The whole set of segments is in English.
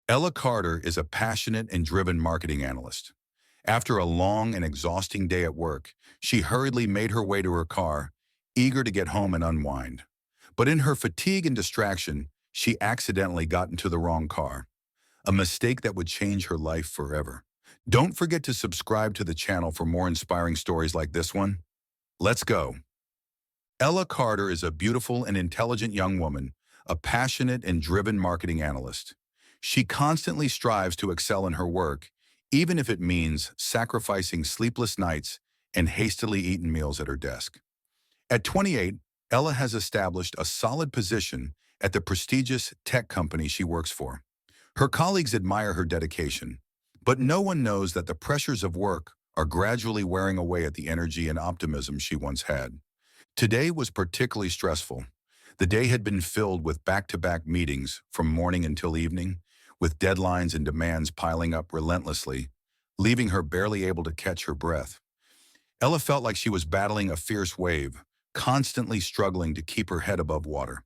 Ella Carter is a passionate and driven marketing analyst. After a long and exhausting day at work, she hurriedly made her way to her car, eager to get home and unwind. But in her fatigue and distraction, she accidentally got into the wrong car, a mistake that would change her life forever. Don't forget to subscribe to the channel for more inspiring stories like this one. Let's go. Ella Carter is a beautiful and intelligent young woman, a passionate and driven marketing analyst. She constantly strives to excel in her work, even if it means sacrificing sleepless nights and hastily eaten meals at her desk. At 28, Ella has established a solid position at the prestigious tech company she works for. Her colleagues admire her dedication, but no one knows that the pressures of work are gradually wearing away at the energy and optimism she once had. Today was particularly stressful. The day had been filled with back-to-back meetings from morning until evening, with deadlines and demands piling up relentlessly, leaving her barely able to catch her breath. Ella felt like she was battling a fierce wave, constantly struggling to keep her head above water.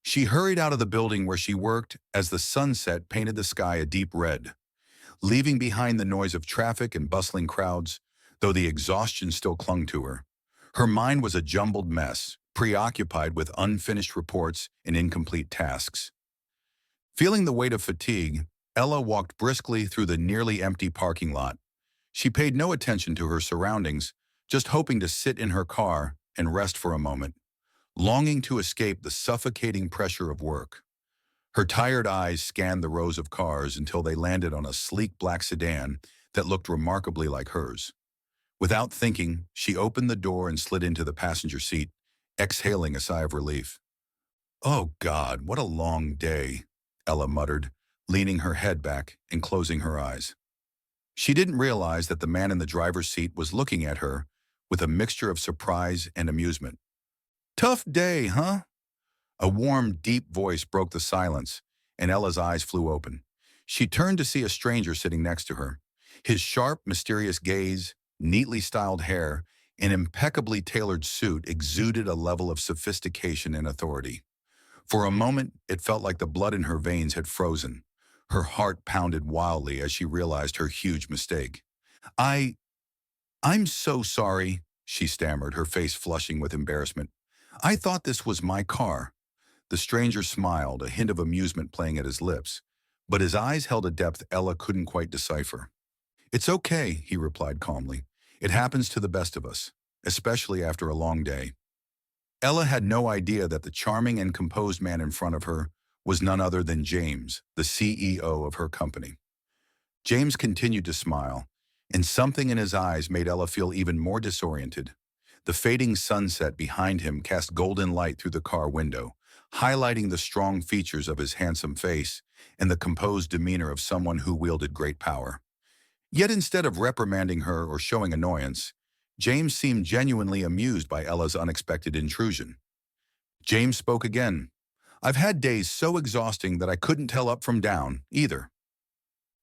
She hurried out of the building where she worked as the sunset painted the sky a deep red, leaving behind the noise of traffic and bustling crowds, though the exhaustion still clung to her. Her mind was a jumbled mess, preoccupied with unfinished reports and incomplete tasks. Feeling the weight of fatigue, Ella walked briskly through the nearly empty parking lot. She paid no attention to her surroundings, just hoping to sit in her car and rest for a moment, longing to escape the suffocating pressure of work. Her tired eyes scanned the rows of cars until they landed on a sleek black sedan that looked remarkably like hers. Without thinking, she opened the door and slid into the passenger seat, exhaling a sigh of relief. "Oh God, what a long day," Ella muttered, leaning her head back and closing her eyes. She didn't realize that the man in the driver's seat was looking at her with a mixture of surprise and amusement. "Tough day, huh?" A warm, deep voice broke the silence, and Ella's eyes flew open. She turned to see a stranger sitting next to her. His sharp, mysterious gaze, neatly styled hair, and impeccably tailored suit exuded a level of sophistication and authority. For a moment, it felt like the blood in her veins had frozen. Her heart pounded wildly as she realized her huge mistake. I, I'm so sorry," she stammered, her face flushing with embarrassment. "I thought this was my car." The stranger smiled, a hint of amusement playing at his lips, but his eyes held a depth Ella couldn't quite decipher. "It's okay," he replied calmly. "It happens to the best of us, especially after a long day." Ella had no idea that the charming and composed man in front of her was none other than James, the CEO of her company. James continued to smile, and something in his eyes made Ella feel even more disoriented. The fading sunset behind him cast golden light through the car window, highlighting the strong features of his handsome face and the composed demeanor of someone who wielded great power. Yet instead of reprimanding her or showing annoyance, James seemed genuinely amused by Ella's unexpected intrusion. James spoke again. "I've had days so exhausting that I couldn't tell up from down, either."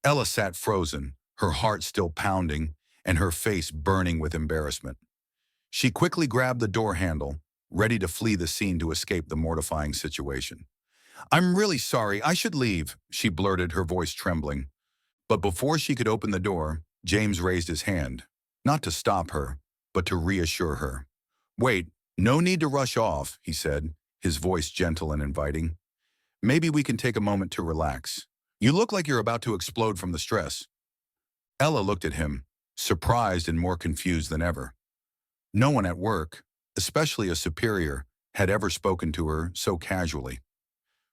Ella sat frozen, her heart still pounding and her face burning with embarrassment. She quickly grabbed the door handle, ready to flee the scene to escape the mortifying situation. "I'm really sorry, I should leave," she blurted, her voice trembling. But before she could open the door, James raised his hand, not to stop her, but to reassure her. "Wait, no need to rush off," he said, his voice gentle and inviting. "Maybe we can take a moment to relax. You look like you're about to explode from the stress." Ella looked at him, surprised and more confused than ever. No one at work, especially a superior, had ever spoken to her so casually.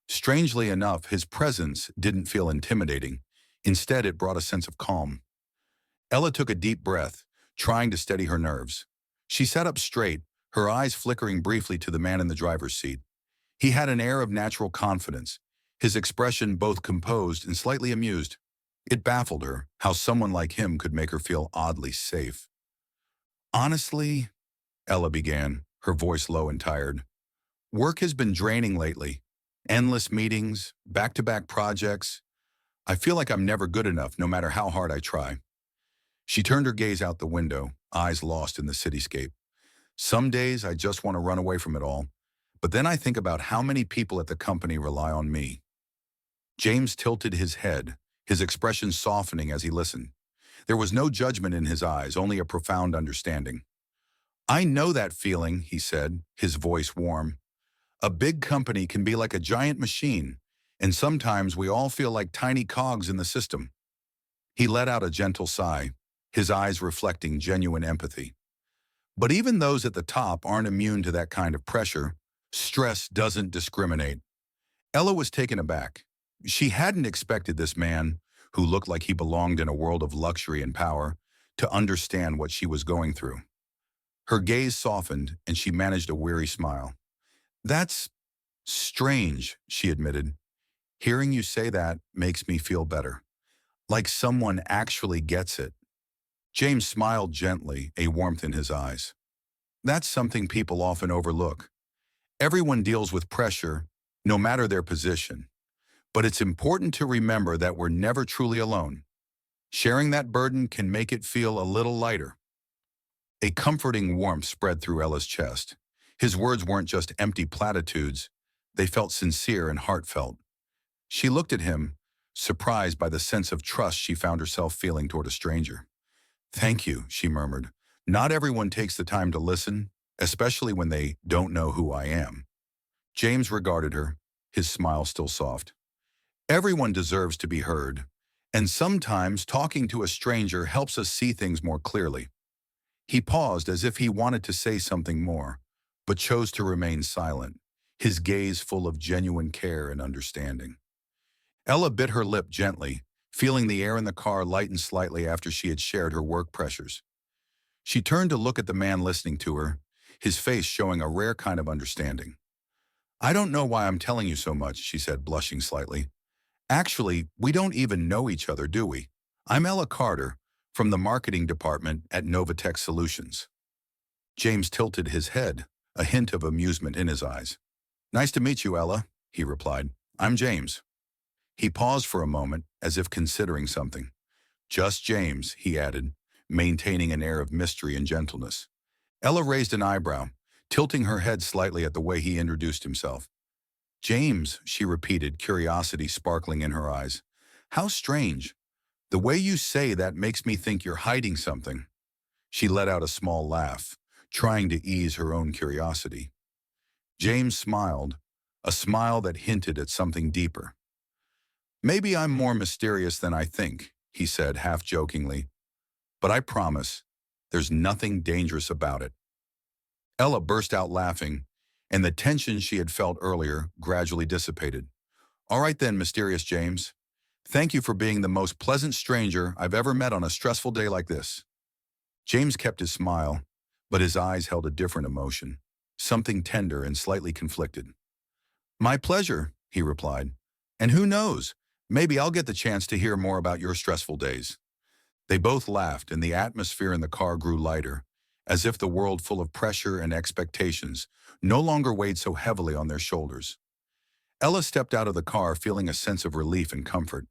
Strangely enough, his presence didn't feel intimidating. Instead, it brought a sense of calm. Ella took a deep breath, trying to steady her nerves. She sat up straight, her eyes flickering briefly to the man in the driver's seat. He had an air of natural confidence, his expression both composed and slightly amused. It baffled her how someone like him could make her feel oddly safe. "Honestly," Ella began, her voice low and tired, "work has been draining lately. Endless meetings, back-to-back projects. I feel like I'm never good enough, no matter how hard I try." She turned her gaze out the window, eyes lost in the cityscape. "Some days I just want to run away from it all, but then I think about how many people at the company rely on me." James tilted his head, his expression softening as he listened. There was no judgment in his eyes, only a profound understanding. I know that feeling, he said, his voice warm. A big company can be like a giant machine, and sometimes we all feel like tiny cogs in the system. He let out a gentle sigh, his eyes reflecting genuine empathy. But even those at the top aren't immune to that kind of pressure. Stress doesn't discriminate. Ella was taken aback. She hadn't expected this man, who looked like he belonged in a world of luxury and power, to understand what she was going through. Her gaze softened, and she managed a weary smile. That's strange, she admitted. Hearing you say that makes me feel better. Like someone actually gets it. James smiled gently, a warmth in his eyes. That's something people often overlook. Everyone deals with pressure, no matter their position. But it's important to remember that we're never truly alone. Sharing that burden can make it feel a little lighter. A comforting warmth spread through Ella's chest. His words weren't just empty platitudes. They felt sincere and heartfelt. She looked at him, surprised by the sense of trust she found herself feeling toward a stranger. Thank you, she murmured. Not everyone takes the time to listen, especially when they don't know who I am. James regarded her, his smile still soft. Everyone deserves to be heard, and sometimes talking to a stranger helps us see things more clearly. He paused as if he wanted to say something more, but chose to remain silent, his gaze full of genuine care and understanding. Ella bit her lip gently, feeling the air in the car lighten slightly after she had shared her work pressures. She turned to look at the man listening to her, his face showing a rare kind of understanding. I don't know why I'm telling you so much, she said, blushing slightly. Actually, we don't even know each other, do we? I'm Ella Carter, from the marketing department at Novatech Solutions. James tilted his head, a hint of amusement in his eyes. Nice to meet you, Ella, he replied. I'm James. He paused for a moment, as if considering something. Just James, he added, maintaining an air of mystery and gentleness. Ella raised an eyebrow, tilting her head slightly at the way he introduced himself. James, she repeated, curiosity sparkling in her eyes. How strange. The way you say that makes me think you're hiding something. She let out a small laugh, trying to ease her own curiosity. James smiled, a smile that hinted at something deeper. Maybe I'm more mysterious than I think, he said half-jokingly. But I promise, there's nothing dangerous about it. Ella burst out laughing, and the tension she had felt earlier gradually dissipated. All right then, mysterious James. Thank you for being the most pleasant stranger I've ever met on a stressful day like this. James kept his smile, but his eyes held a different emotion, something tender and slightly conflicted. My pleasure, he replied. And who knows, maybe I'll get the chance to hear more about your stressful days. They both laughed, and the atmosphere in the car grew lighter, as if the world full of pressure and expectations no longer weighed so heavily on their shoulders. Ella stepped out of the car feeling a sense of relief and comfort.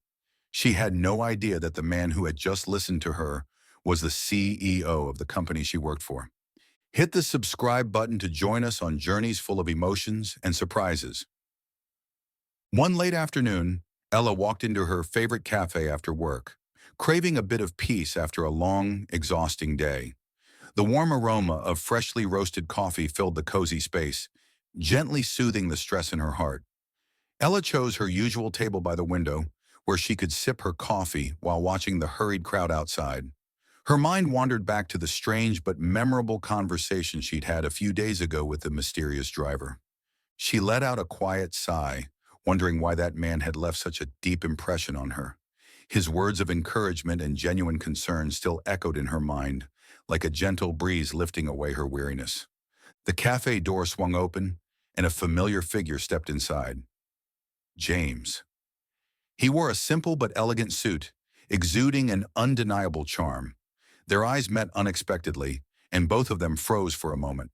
She had no idea that the man who had just listened to her was the CEO of the company she worked for. Hit the subscribe button to join us on journeys full of emotions and surprises. One late afternoon, Ella walked into her favorite cafe after work, craving a bit of peace after a long, exhausting day. The warm aroma of freshly roasted coffee filled the cozy space, gently soothing the stress in her heart. Ella chose her usual table by the window, where she could sip her coffee while watching the hurried crowd outside. Her mind wandered back to the strange but memorable conversation she'd had a few days ago with the mysterious driver. She let out a quiet sigh, wondering why that man had left such a deep impression on her. His words of encouragement and genuine concern still echoed in her mind, like a gentle breeze lifting away her weariness. The cafe door swung open, and a familiar figure stepped inside. James. He wore a simple but elegant suit, exuding an undeniable charm. Their eyes met unexpectedly, and both of them froze for a moment.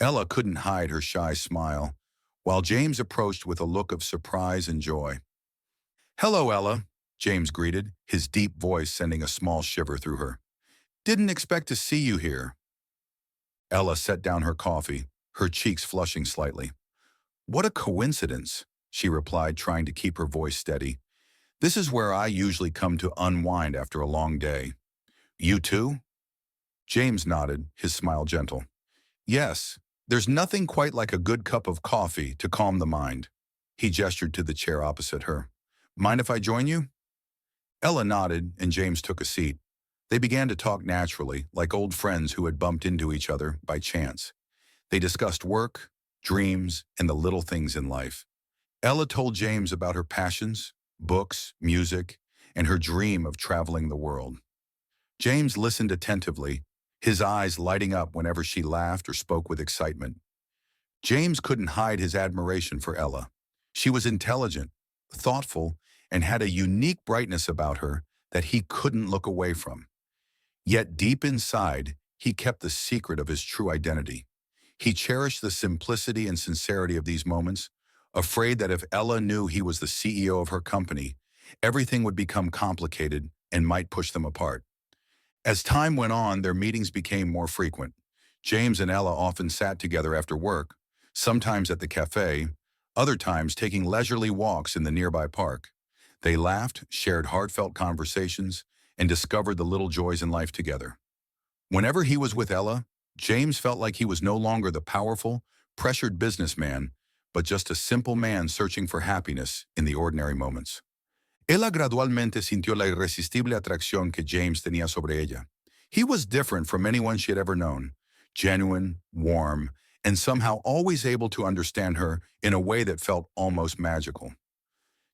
Ella couldn't hide her shy smile, while James approached with a look of surprise and joy. Hello, Ella, James greeted, his deep voice sending a small shiver through her. Didn't expect to see you here. Ella set down her coffee, her cheeks flushing slightly. What a coincidence. she replied, trying to keep her voice steady. This is where I usually come to unwind after a long day. You too? James nodded, his smile gentle. Yes, there's nothing quite like a good cup of coffee to calm the mind. He gestured to the chair opposite her. Mind if I join you? Ella nodded, and James took a seat. They began to talk naturally, like old friends who had bumped into each other by chance. They discussed work, dreams, and the little things in life. Ella told James about her passions, books, music, and her dream of traveling the world. James listened attentively, his eyes lighting up whenever she laughed or spoke with excitement. James couldn't hide his admiration for Ella. She was intelligent, thoughtful, and had a unique brightness about her that he couldn't look away from. Yet deep inside, he kept the secret of his true identity. He cherished the simplicity and sincerity of these moments, afraid that if Ella knew he was the CEO of her company, everything would become complicated and might push them apart. As time went on, their meetings became more frequent. James and Ella often sat together after work, sometimes at the cafe, other times taking leisurely walks in the nearby park. They laughed, shared heartfelt conversations, and discovered the little joys in life together. Whenever he was with Ella, James felt like he was no longer the powerful, pressured businessman, but just a simple man searching for happiness in the ordinary moments. Ella gradualmente sintió la irresistible atracción que James tenía sobre ella. He was different from anyone she had ever known, genuine, warm, and somehow always able to understand her in a way that felt almost magical.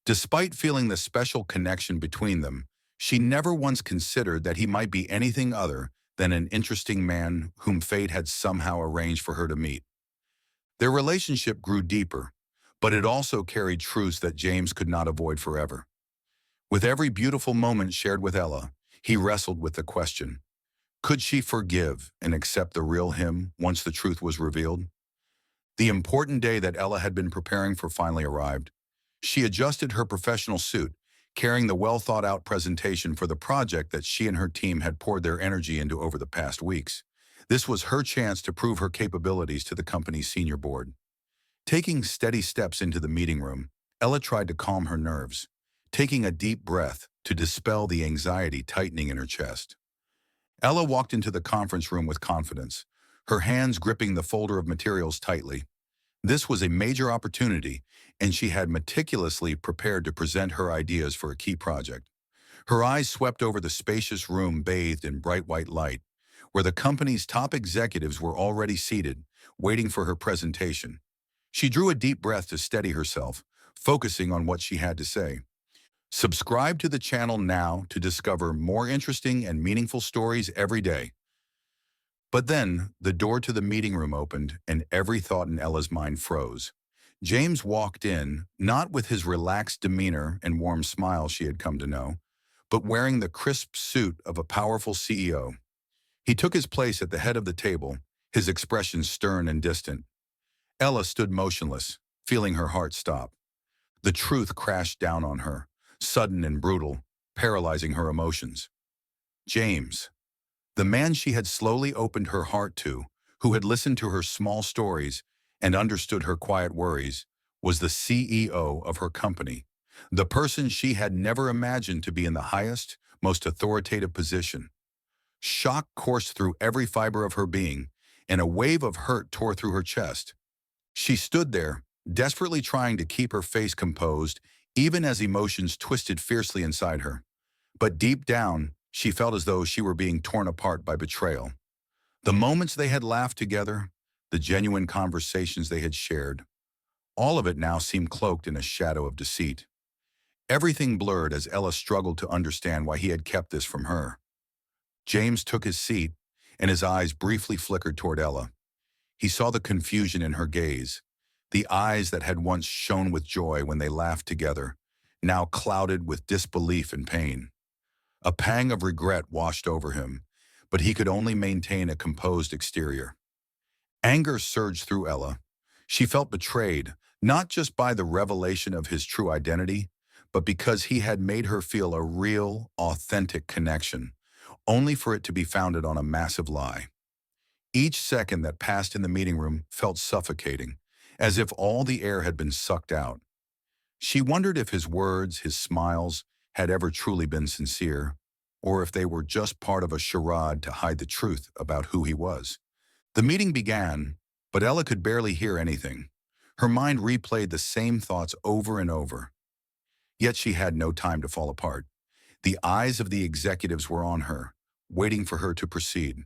Despite feeling the special connection between them, she never once considered that he might be anything other than an interesting man whom fate had somehow arranged for her to meet. Their relationship grew deeper, but it also carried truths that James could not avoid forever. With every beautiful moment shared with Ella, he wrestled with the question, could she forgive and accept the real him once the truth was revealed? The important day that Ella had been preparing for finally arrived. She adjusted her professional suit, carrying the well-thought-out presentation for the project that she and her team had poured their energy into over the past weeks. This was her chance to prove her capabilities to the company's senior board. Taking steady steps into the meeting room, Ella tried to calm her nerves, taking a deep breath to dispel the anxiety tightening in her chest. Ella walked into the conference room with confidence, her hands gripping the folder of materials tightly. This was a major opportunity, and she had meticulously prepared to present her ideas for a key project. Her eyes swept over the spacious room bathed in bright white light, where the company's top executives were already seated, waiting for her presentation. She drew a deep breath to steady herself, focusing on what she had to say. Subscribe to the channel now to discover more interesting and meaningful stories every day. But then, the door to the meeting room opened, and every thought in Ella's mind froze. James walked in, not with his relaxed demeanor and warm smile she had come to know, but wearing the crisp suit of a powerful CEO. He took his place at the head of the table, his expression stern and distant. Ella stood motionless, feeling her heart stop. The truth crashed down on her, sudden and brutal, paralyzing her emotions. James, the man she had slowly opened her heart to, who had listened to her small stories and understood her quiet worries, was the CEO of her company, the person she had never imagined to be in the highest, most authoritative position. Shock coursed through every fiber of her being, and a wave of hurt tore through her chest. She stood there, desperately trying to keep her face composed, even as emotions twisted fiercely inside her. But deep down, she felt as though she were being torn apart by betrayal. The moments they had laughed together, the genuine conversations they had shared, all of it now seemed cloaked in a shadow of deceit. Everything blurred as Ella struggled to understand why he had kept this from her. James took his seat, and his eyes briefly flickered toward Ella. He saw the confusion in her gaze, the eyes that had once shone with joy when they laughed together, now clouded with disbelief and pain. A pang of regret washed over him, but he could only maintain a composed exterior. Anger surged through Ella. She felt betrayed, not just by the revelation of his true identity, but because he had made her feel a real, authentic connection, only for it to be founded on a massive lie. Each second that passed in the meeting room felt suffocating, as if all the air had been sucked out. She wondered if his words, his smiles, had ever truly been sincere, or if they were just part of a charade to hide the truth about who he was. The meeting began, but Ella could barely hear anything. Her mind replayed the same thoughts over and over. Yet she had no time to fall apart. The eyes of the executives were on her, waiting for her to proceed.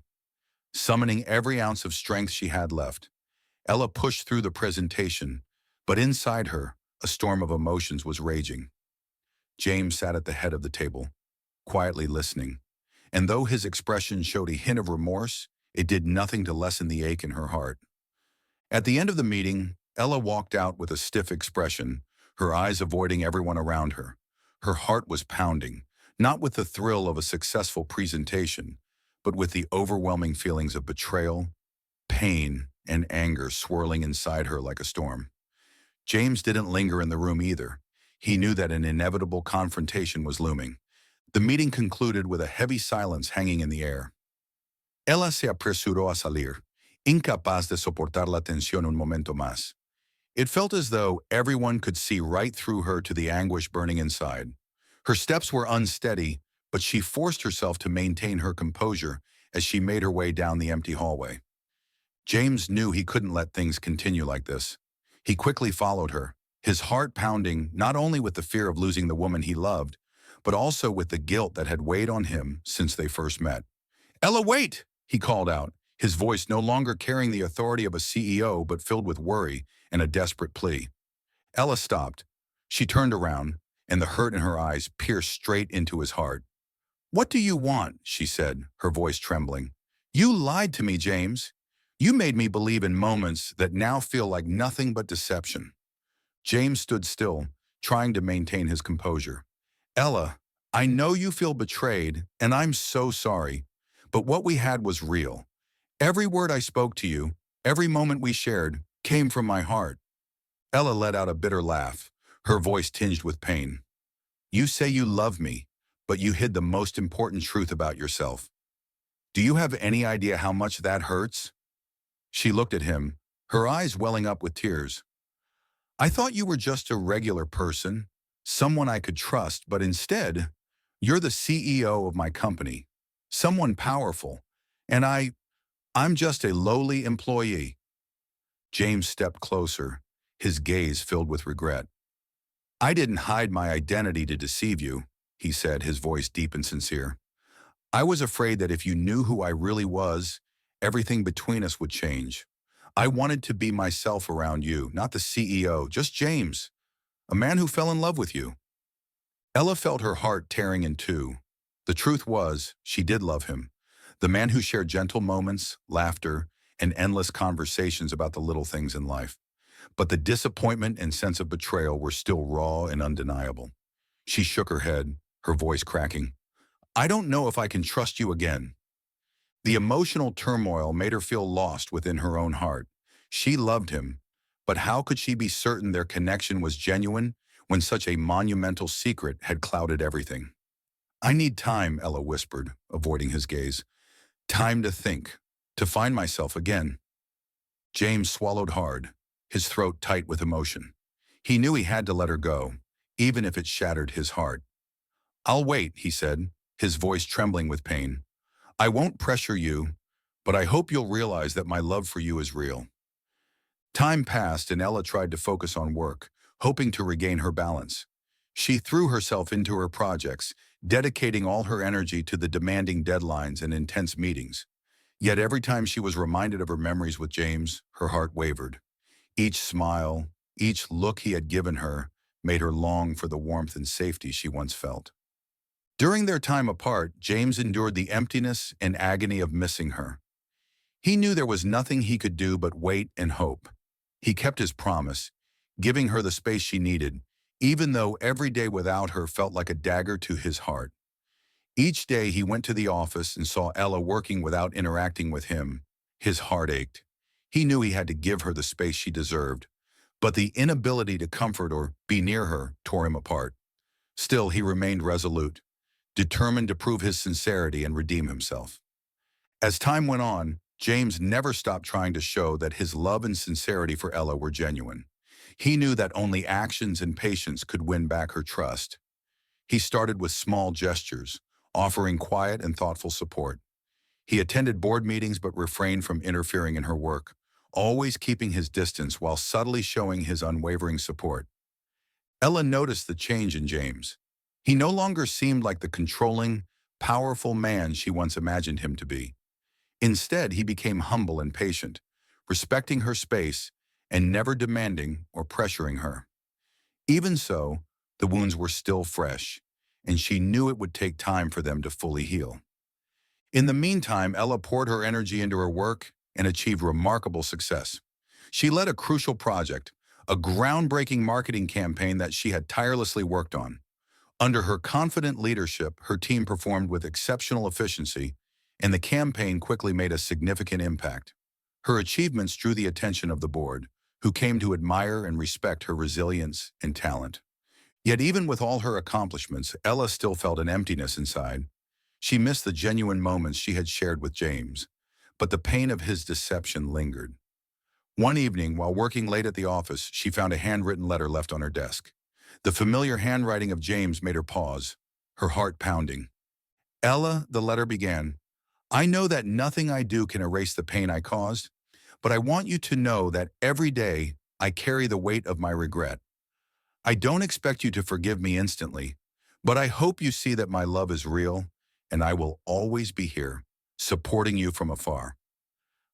Summoning every ounce of strength she had left, Ella pushed through the presentation, but inside her, a storm of emotions was raging. James sat at the head of the table, quietly listening, and though his expression showed a hint of remorse, it did nothing to lessen the ache in her heart. At the end of the meeting, Ella walked out with a stiff expression, her eyes avoiding everyone around her. Her heart was pounding, not with the thrill of a successful presentation, but with the overwhelming feelings of betrayal, pain, and anger swirling inside her like a storm. James didn't linger in the room either. He knew that an inevitable confrontation was looming. The meeting concluded with a heavy silence hanging in the air. Ella se apresuró a salir, incapaz de soportar la tensión un momento más. It felt as though everyone could see right through her to the anguish burning inside. Her steps were unsteady, but she forced herself to maintain her composure as she made her way down the empty hallway. James knew he couldn't let things continue like this. He quickly followed her, his heart pounding not only with the fear of losing the woman he loved, but also with the guilt that had weighed on him since they first met. "Ella, wait!" he called out, his voice no longer carrying the authority of a CEO but filled with worry and a desperate plea. Ella stopped. She turned around, and the hurt in her eyes pierced straight into his heart. "What do you want?" she said, her voice trembling. "You lied to me, James. You made me believe in moments that now feel like nothing but deception." James stood still, trying to maintain his composure. "Ella, I know you feel betrayed, and I'm so sorry, but what we had was real. Every word I spoke to you, every moment we shared, came from my heart." Ella let out a bitter laugh, her voice tinged with pain. "You say you love me, but you hid the most important truth about yourself. Do you have any idea how much that hurts?" She looked at him, her eyes welling up with tears. "I thought you were just a regular person, someone I could trust, but instead, you're the CEO of my company, someone powerful, and I'm just a lowly employee." James stepped closer, his gaze filled with regret. "I didn't hide my identity to deceive you," he said, his voice deep and sincere. "I was afraid that if you knew who I really was, everything between us would change. I wanted to be myself around you, not the CEO, just James, a man who fell in love with you." Ella felt her heart tearing in two. The truth was, she did love him, the man who shared gentle moments, laughter, and endless conversations about the little things in life. But the disappointment and sense of betrayal were still raw and undeniable. She shook her head, her voice cracking. "I don't know if I can trust you again." The emotional turmoil made her feel lost within her own heart. She loved him, but how could she be certain their connection was genuine when such a monumental secret had clouded everything? "I need time," Ella whispered, avoiding his gaze. "Time to think, to find myself again." James swallowed hard, his throat tight with emotion. He knew he had to let her go, even if it shattered his heart. "I'll wait," he said, his voice trembling with pain. "I won't pressure you, but I hope you'll realize that my love for you is real." Time passed and Ella tried to focus on work, hoping to regain her balance. She threw herself into her projects, dedicating all her energy to the demanding deadlines and intense meetings. Yet every time she was reminded of her memories with James, her heart wavered. Each smile, each look he had given her, made her long for the warmth and safety she once felt. During their time apart, James endured the emptiness and agony of missing her. He knew there was nothing he could do but wait and hope. He kept his promise, giving her the space she needed, even though every day without her felt like a dagger to his heart. Each day he went to the office and saw Ella working without interacting with him. His heart ached. He knew he had to give her the space she deserved, but the inability to comfort or be near her tore him apart. Still, he remained resolute, determined to prove his sincerity and redeem himself. As time went on, James never stopped trying to show that his love and sincerity for Ella were genuine. He knew that only actions and patience could win back her trust. He started with small gestures, offering quiet and thoughtful support. He attended board meetings but refrained from interfering in her work, always keeping his distance while subtly showing his unwavering support. Ella noticed the change in James. He no longer seemed like the controlling, powerful man she once imagined him to be. Instead, he became humble and patient, respecting her space and never demanding or pressuring her. Even so, the wounds were still fresh, and she knew it would take time for them to fully heal. In the meantime, Ella poured her energy into her work and achieved remarkable success. She led a crucial project, a groundbreaking marketing campaign that she had tirelessly worked on. Under her confident leadership, her team performed with exceptional efficiency, and the campaign quickly made a significant impact. Her achievements drew the attention of the board, who came to admire and respect her resilience and talent. Yet even with all her accomplishments, Ella still felt an emptiness inside. She missed the genuine moments she had shared with James, but the pain of his deception lingered. One evening, while working late at the office, she found a handwritten letter left on her desk. The familiar handwriting of James made her pause, her heart pounding. Ella, the letter began, I know that nothing I do can erase the pain I caused, but I want you to know that every day I carry the weight of my regret. I don't expect you to forgive me instantly, but I hope you see that my love is real, and I will always be here, supporting you from afar.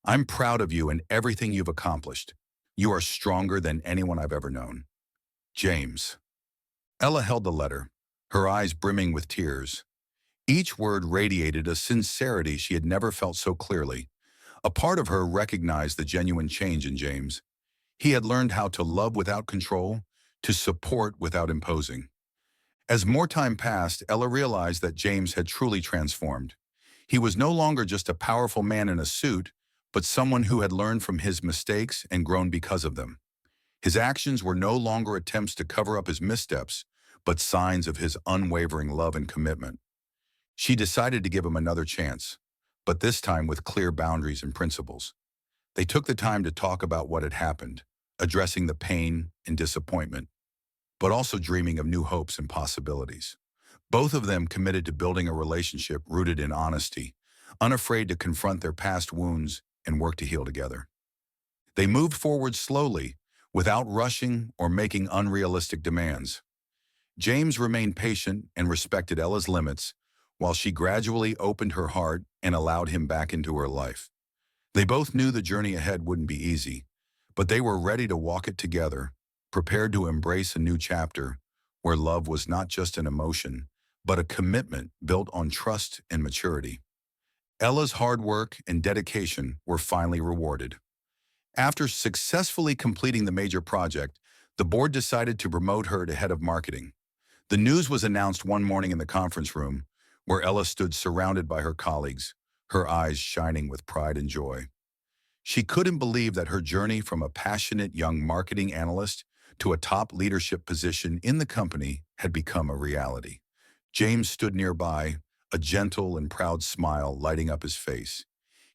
I'm proud of you and everything you've accomplished. You are stronger than anyone I've ever known. James. Ella held the letter, her eyes brimming with tears. Each word radiated a sincerity she had never felt so clearly. A part of her recognized the genuine change in James. He had learned how to love without control, to support without imposing. As more time passed, Ella realized that James had truly transformed. He was no longer just a powerful man in a suit, but someone who had learned from his mistakes and grown because of them. His actions were no longer attempts to cover up his missteps, but signs of his unwavering love and commitment. She decided to give him another chance, but this time with clear boundaries and principles. They took the time to talk about what had happened, addressing the pain and disappointment, but also dreaming of new hopes and possibilities. Both of them committed to building a relationship rooted in honesty, unafraid to confront their past wounds and work to heal together. They moved forward slowly, without rushing or making unrealistic demands. James remained patient and respected Ella's limits, while she gradually opened her heart and allowed him back into her life. They both knew the journey ahead wouldn't be easy, but they were ready to walk it together, prepared to embrace a new chapter where love was not just an emotion, but a commitment built on trust and maturity. Ella's hard work and dedication were finally rewarded. After successfully completing the major project, the board decided to promote her to head of marketing. The news was announced one morning in the conference room, where Ella stood surrounded by her colleagues, her eyes shining with pride and joy. She couldn't believe that her journey from a passionate young marketing analyst to a top leadership position in the company had become a reality. James stood nearby, a gentle and proud smile lighting up his face.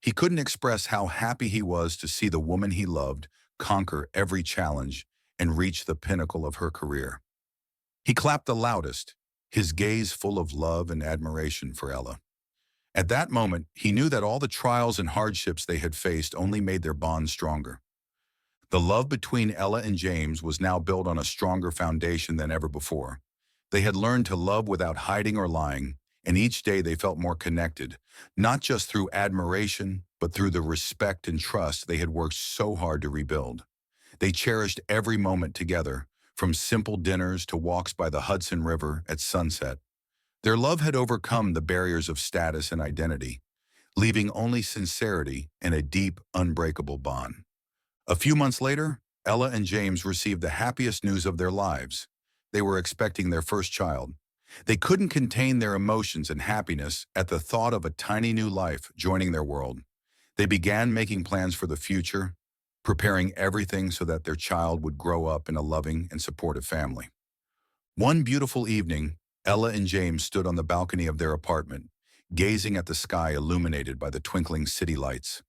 He couldn't express how happy he was to see the woman he loved conquer every challenge and reach the pinnacle of her career. He clapped the loudest, his gaze full of love and admiration for Ella. At that moment, he knew that all the trials and hardships they had faced only made their bond stronger. The love between Ella and James was now built on a stronger foundation than ever before. They had learned to love without hiding or lying, and each day they felt more connected, not just through admiration, but through the respect and trust they had worked so hard to rebuild. They cherished every moment together, from simple dinners to walks by the Hudson River at sunset. Their love had overcome the barriers of status and identity, leaving only sincerity and a deep, unbreakable bond. A few months later, Ella and James received the happiest news of their lives. They were expecting their first child. They couldn't contain their emotions and happiness at the thought of a tiny new life joining their world. They began making plans for the future, preparing everything so that their child would grow up in a loving and supportive family. One beautiful evening, Ella and James stood on the balcony of their apartment, gazing at the sky illuminated by the twinkling city lights.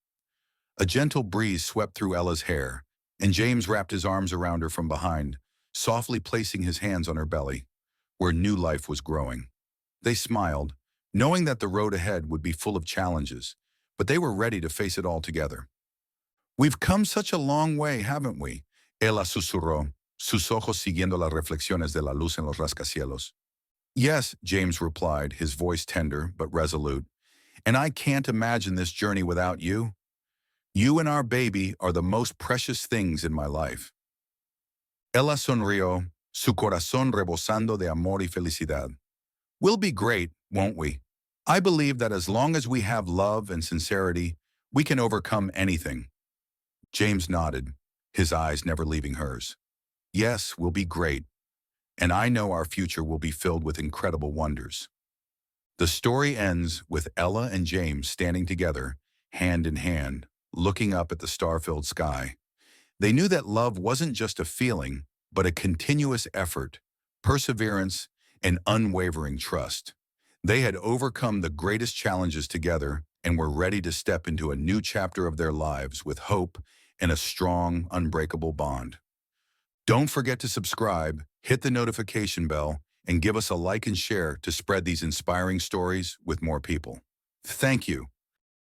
A gentle breeze swept through Ella's hair, and James wrapped his arms around her from behind, softly placing his hands on her belly, where new life was growing. They smiled, knowing that the road ahead would be full of challenges, but they were ready to face it all together. We've come such a long way, haven't we? Ella susurró, sus ojos siguiendo las reflexiones de la luz en los rascacielos. Yes, James replied, his voice tender but resolute. And I can't imagine this journey without you. You and our baby are the most precious things in my life. Ella sonrió, su corazón rebosando de amor y felicidad. We'll be great, won't we? I believe that as long as we have love and sincerity, we can overcome anything. James nodded, his eyes never leaving hers. Yes, we'll be great. And I know our future will be filled with incredible wonders. The story ends with Ella and James standing together, hand in hand, looking up at the star-filled sky. They knew that love wasn't just a feeling, but a continuous effort, perseverance, and unwavering trust. They had overcome the greatest challenges together and were ready to step into a new chapter of their lives with hope and a strong, unbreakable bond. Don't forget to subscribe, hit the notification bell, and give us a like and share to spread these inspiring stories with more people. Thank you.